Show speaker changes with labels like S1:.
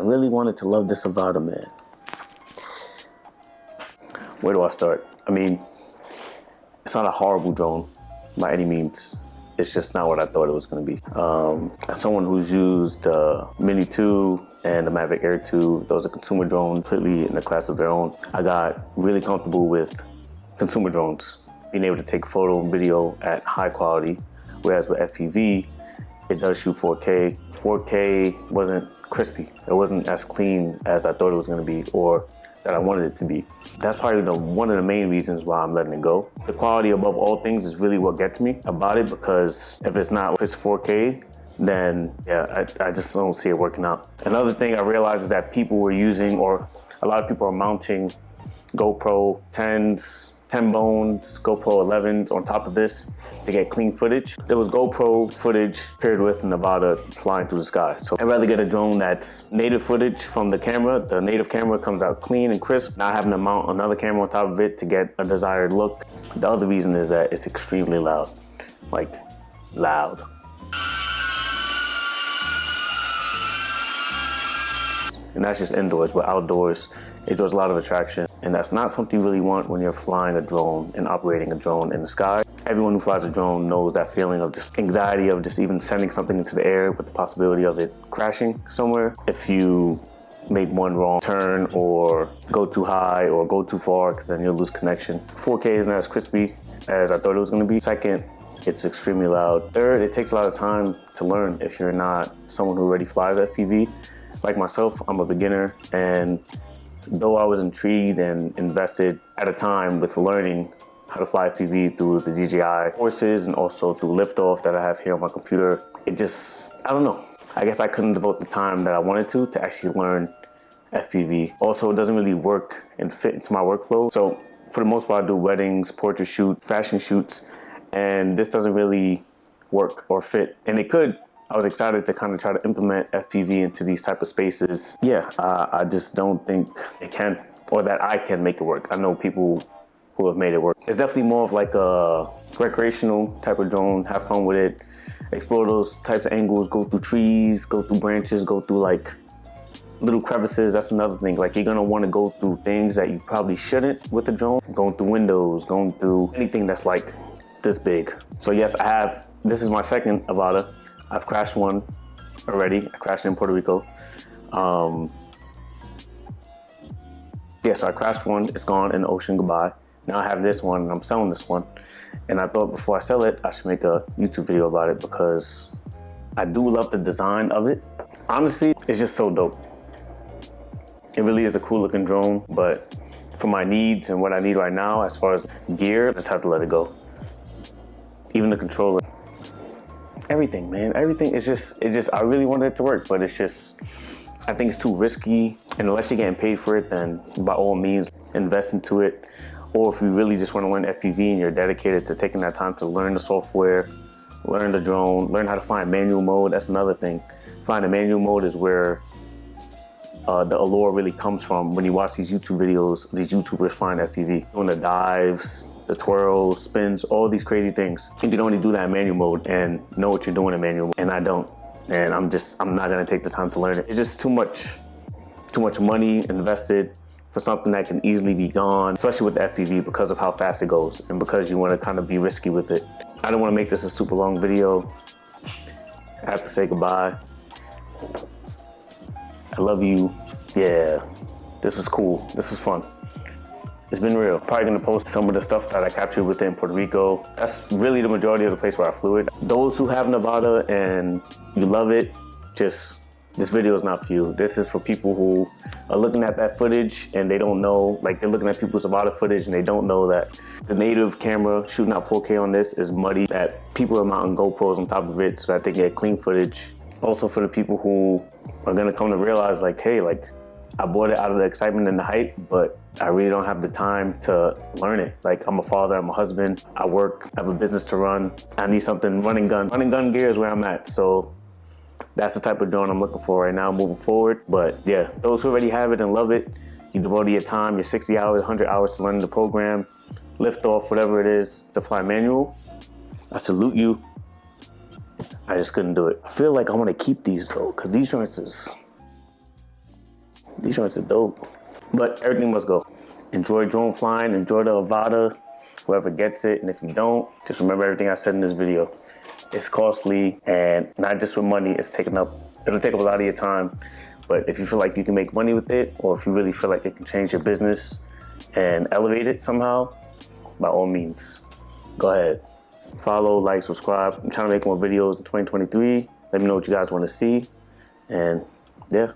S1: really wanted to love this Avata, man. Where do I start? I mean, it's not a horrible drone by any means. It's just not what I thought it was going to be. As someone who's used the Mini 2 and the Mavic Air 2, those are consumer drones, completely in a class of their own. I got really comfortable with consumer drones, being able to take photo and video at high quality, whereas with FPV, it does shoot 4K. 4K wasn't crispy. It wasn't as clean as I thought it was going to be, or that I wanted it to be. That's probably one of the main reasons why I'm letting it go. The quality above all things is really what gets me about it, because if it's 4K, then yeah, I just don't see it working out. Another thing I realized is that people were using, or a lot of people are mounting GoPro 10s, 10 bones, GoPro 11s on top of this to get clean footage. There was GoPro footage paired with Avata flying through the sky. So I'd rather get a drone that's native footage from the camera. The native camera comes out clean and crisp, not having to mount another camera on top of it to get a desired look. The other reason is that it's extremely loud, like loud. And that's just indoors, but outdoors, it draws a lot of attraction. And that's not something you really want when you're flying a drone and operating a drone in the sky. Everyone who flies a drone knows that feeling of just anxiety of just even sending something into the air with the possibility of it crashing somewhere. If you make one wrong turn or go too high or go too far, because then you'll lose connection. 4K isn't as crispy as I thought it was going to be. Second, it's extremely loud. Third, it takes a lot of time to learn if you're not someone who already flies FPV. Like myself, I'm a beginner, and though I was intrigued and invested at a time with learning how to fly FPV through the DJI courses and also through Liftoff that I have here on my computer, it just, I don't know. I guess I couldn't devote the time that I wanted to actually learn FPV. Also, it doesn't really work and fit into my workflow. So for the most part, I do weddings, portrait shoots, fashion shoots, and this doesn't really work or fit. And it could. I was excited to kind of try to implement FPV into these type of spaces. Yeah, I just don't think it can, or that I can make it work. I know people who have made it work. It's definitely more of like a recreational type of drone, have fun with it, explore those types of angles, go through trees, go through branches, go through like little crevices. That's another thing. Like, you're gonna wanna go through things that you probably shouldn't with a drone, going through windows, going through anything that's like this big. So yes, this is my second Avata. I've crashed one already. I crashed in Puerto Rico. Yeah, so I crashed one, it's gone in the ocean, goodbye. Now I have this one, and I'm selling this one. And I thought before I sell it, I should make a YouTube video about it, because I do love the design of it. Honestly, it's just so dope. It really is a cool looking drone, but for my needs and what I need right now, as far as gear, I just have to let it go. Even the controller. Everything, man, everything is just, I really wanted it to work, but it's just, I think it's too risky. And unless you're getting paid for it, then by all means, invest into it. Or if you really just want to learn FPV and you're dedicated to taking that time to learn the software, learn the drone, learn how to fly in manual mode, that's another thing. Flying in manual mode is where the allure really comes from when you watch these YouTube videos, these YouTubers flying FPV, doing the dives, the twirls, spins, all these crazy things. You can only do that in manual mode and know what you're doing in manual mode, and I don't. And I'm not gonna take the time to learn it. It's just too much money invested for something that can easily be gone, especially with the FPV, because of how fast it goes and because you wanna kind of be risky with it. I don't wanna make this a super long video. I have to say goodbye. I love you. Yeah, this was cool. This was fun. It's been real. Probably gonna post some of the stuff that I captured within Puerto Rico. That's really the majority of the place where I flew it. Those who have Avata and you love it, this video is not for you. This is for people who are looking at that footage and they don't know, like they're looking at people's Avata footage and they don't know that the native camera shooting out 4K on this is muddy, that people are mounting GoPros on top of it so that they get clean footage. Also for the people who are gonna come to realize like, hey, like I bought it out of the excitement and the hype, but I really don't have the time to learn it. Like, I'm a father, I'm a husband, I work, I have a business to run. I need something running gun. Running gun gear is where I'm at. So that's the type of drone I'm looking for right now moving forward. But yeah, those who already have it and love it, you devoted your time, your 60 hours, 100 hours to learn the program, lift off, whatever it is, to fly manual. I salute you. I just couldn't do it. I feel like I want to keep these though, because these joints is, These joints are dope. But everything must go. Enjoy drone flying, enjoy the Avata, whoever gets it. And if you don't, just remember everything I said in this video. It's costly, and not just with money, it'll take up a lot of your time. But if you feel like you can make money with it, or if you really feel like it can change your business and elevate it somehow, by all means, go ahead. Follow, like, subscribe. I'm trying to make more videos in 2023. Let me know what you guys want to see. And yeah.